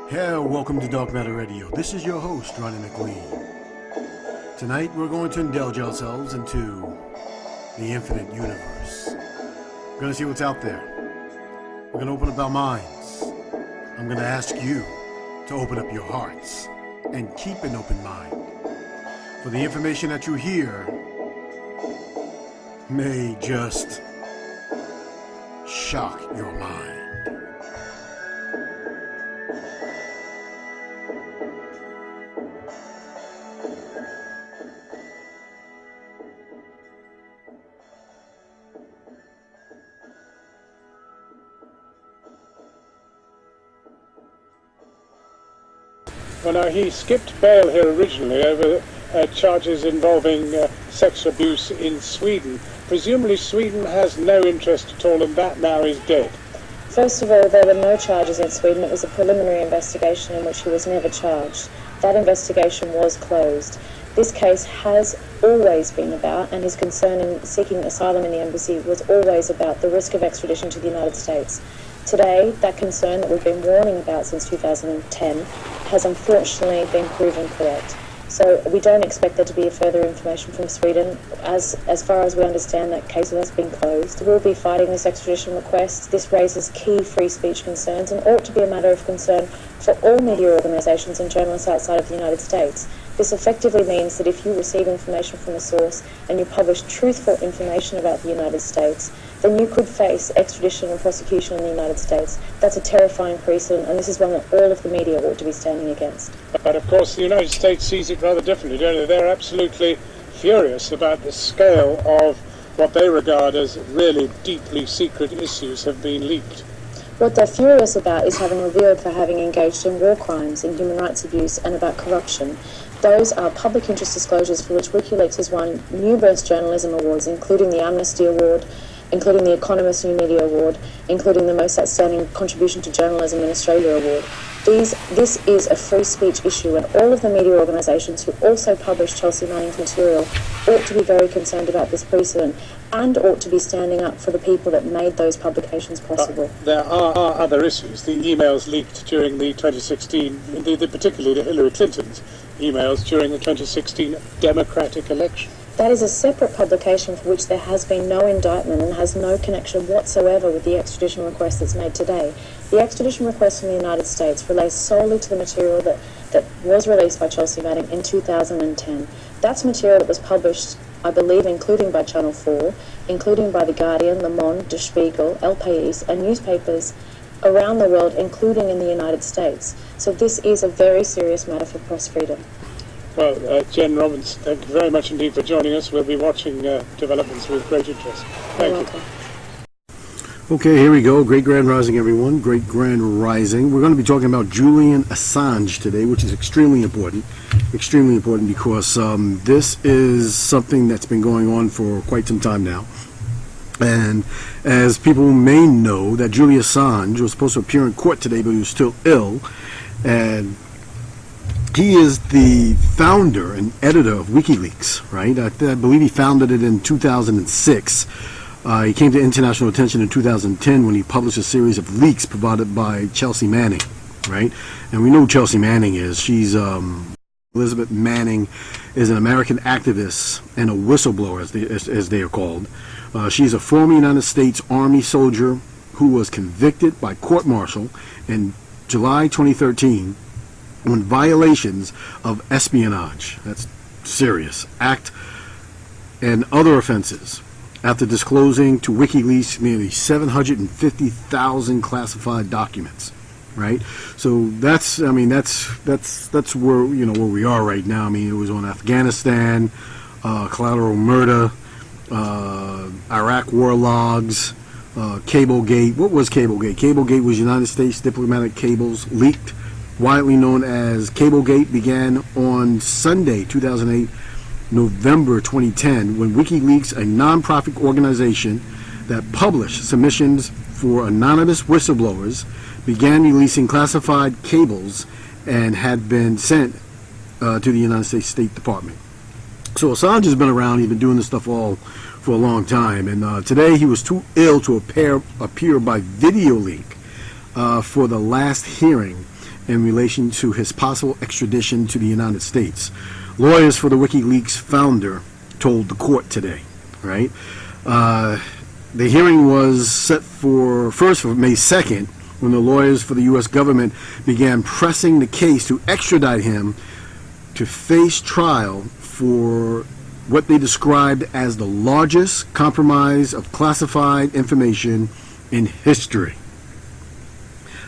Hello, welcome to Dark Matter Radio. This is your host, Ronnie McLean. Tonight we're going to indulge ourselves into the infinite universe. We're going to see what's out there. We're going to open up our minds. I'm going to ask you to open up your hearts and keep an open mind. For the information that you hear may just shock your mind. Well, now, he skipped bail here originally over charges involving sex abuse in Sweden. Presumably Sweden has no interest at all, and that now is dead. First of all, there were no charges in Sweden. It was a preliminary investigation in which he was never charged. That investigation was closed. This case has always been about, and his concern in seeking asylum in the embassy was always about the risk of extradition to the United States. Today, that concern that we've been warning about since 2010 has unfortunately been proven correct. So we don't expect there to be further information from Sweden. As far as we understand, that case has been closed. We'll be fighting this extradition request. This raises key free speech concerns and ought to be a matter of concern for all media organisations and journalists outside of the United States. This effectively means that if you receive information from a source and you publish truthful information about the United States, then you could face extradition and prosecution in the United States. That's a terrifying precedent, and this is one that all of the media ought to be standing against. But of course the United States sees it rather differently, don't they? They're absolutely furious about the scale of what they regard as really deeply secret issues have been leaked. What they're furious about is having revealed for having engaged in war crimes, in human rights abuse, and about corruption. Those are public interest disclosures for which Wikileaks has won numerous journalism awards, including the Amnesty Award, including the Economist New Media Award, including the Most Outstanding Contribution to Journalism in Australia Award. This is a free speech issue, and all of the media organisations who also publish Chelsea Manning's material ought to be very concerned about this precedent and ought to be standing up for the people that made those publications possible. There are other issues. The emails leaked during the 2016, particularly the Hillary Clinton's emails during the 2016 Democratic election. That is a separate publication for which there has been no indictment and has no connection whatsoever with the extradition request that's made today. The extradition request from the United States relates solely to the material that was released by Chelsea Manning in 2010. That's material that was published, I believe, including by Channel 4, including by The Guardian, Le Monde, Der Spiegel, El País, and newspapers around the world, including in the United States. So this is a very serious matter for press freedom. Well, Jen Robbins, thank you very much indeed for joining us. We'll be watching developments with great interest. Thank you. Okay, here we go. Great Grand Rising, everyone. Great Grand Rising. We're going to be talking about Julian Assange today, which is extremely important. Extremely important because this is something that's been going on for quite some time now. And as people may know, that Julian Assange was supposed to appear in court today, but he was still ill. And he is the founder and editor of Wikileaks, right? I believe he founded it in 2006. He came to international attention in 2010 when he published a series of leaks provided by Chelsea Manning, right? And we know who Chelsea Manning is. She's Elizabeth Manning is an American activist and a whistleblower, as they are called. She's a former United States Army soldier who was convicted by court-martial in July 2013 on violations of espionage, that's serious, act, and other offenses after disclosing to WikiLeaks nearly 750,000 classified documents, right? So that's where, where we are right now. I mean, it was on Afghanistan, collateral murder, Iraq war logs, Cablegate. What was Cablegate? Cablegate was United States diplomatic cables leaked, widely known as Cablegate, began on Sunday, 2008, November 2010, when WikiLeaks, a non-profit organization that published submissions for anonymous whistleblowers, began releasing classified cables and had been sent to the United States State Department. So Assange has been around. He's been doing this stuff all for a long time. And today he was too ill to appear by video link for the last hearing in relation to his possible extradition to the United States. Lawyers for the Wikileaks founder told the court today, right? The hearing was set for May 2nd, when the lawyers for the U.S. government began pressing the case to extradite him to face trial for what they described as the largest compromise of classified information in history.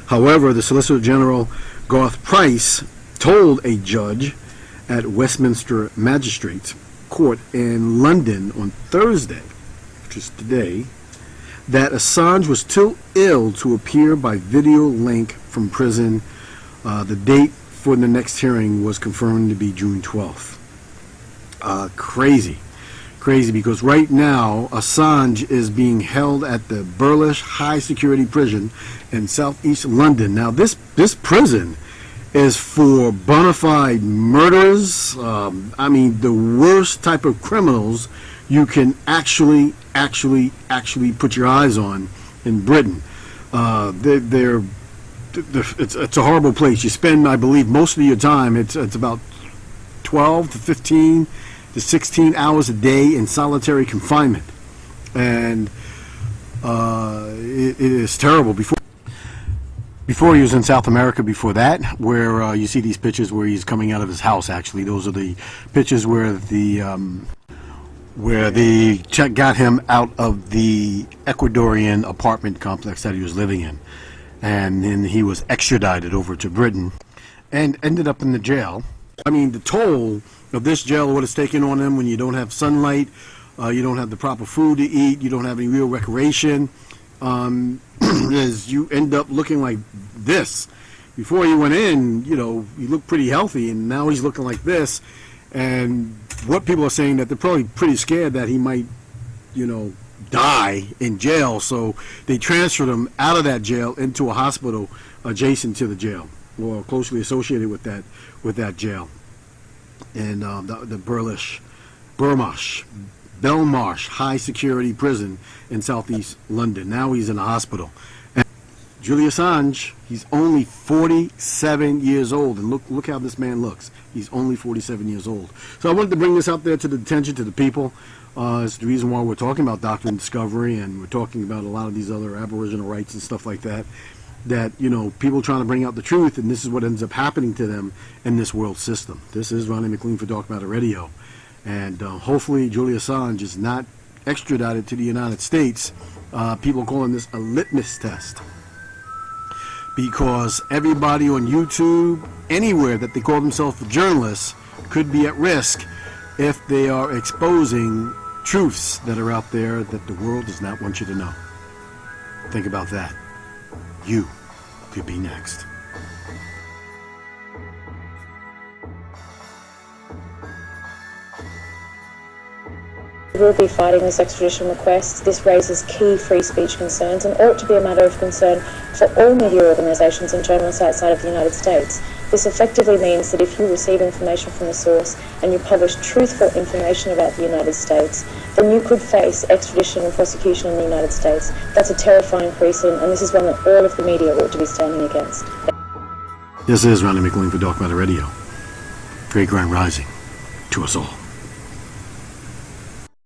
However, the Solicitor General Garth Price told a judge at Westminster Magistrates Court in London on Thursday, which is today, that Assange was too ill to appear by video link from prison. The date for the next hearing was confirmed to be June 12th. Crazy, because right now Assange is being held at the Parrel high security prison in southeast London. Now this prison is for bona fide murderers. I mean, the worst type of criminals you can actually put your eyes on in Britain. It's a horrible place. You spend, I believe, most of your time, it's about 12 to 15 to 16 hours a day in solitary confinement. And it is terrible. Before he was in South America, before that, where you see these pictures where he's coming out of his house. Actually, those are the pictures where the check got him out of the Ecuadorian apartment complex that he was living in, and then he was extradited over to Britain and ended up in the jail. I mean, the toll of this jail, what it's taken on him when you don't have sunlight, you don't have the proper food to eat, you don't have any real recreation, is you end up looking like this. Before he went in, you know, he looked pretty healthy, and now he's looking like this. And what people are saying, that they're probably pretty scared that he might, you know, die in jail. So they transferred him out of that jail into a hospital adjacent to the jail, or closely associated with that jail. And the Belmarsh high security prison in southeast London. Now he's in a hospital. And Julian Assange, he's only 47 years old, and look how this man looks. He's only 47 years old. So I wanted to bring this out there to the attention to the people. It's the reason why we're talking about doctrine discovery, and we're talking about a lot of these other Aboriginal rights and stuff like that. That, you know, people trying to bring out the truth, and this is what ends up happening to them in this world system. This is Ronnie McLean for Dark Matter Radio. And hopefully Julian Assange is not extradited to the United States. People are calling this a litmus test, because everybody on YouTube, anywhere that they call themselves journalists, could be at risk if they are exposing truths that are out there that the world does not want you to know. Think about that. You could be next. We will be fighting this extradition request. This raises key free speech concerns and ought to be a matter of concern for all media organisations and journalists outside of the United States. This effectively means that if you receive information from a source and you publish truthful information about the United States, then you could face extradition and prosecution in the United States. That's a terrifying precedent, and this is one that all of the media ought to be standing against. This is Ronnie McLean for Dark Matter Radio. Great Grand Rising to us all.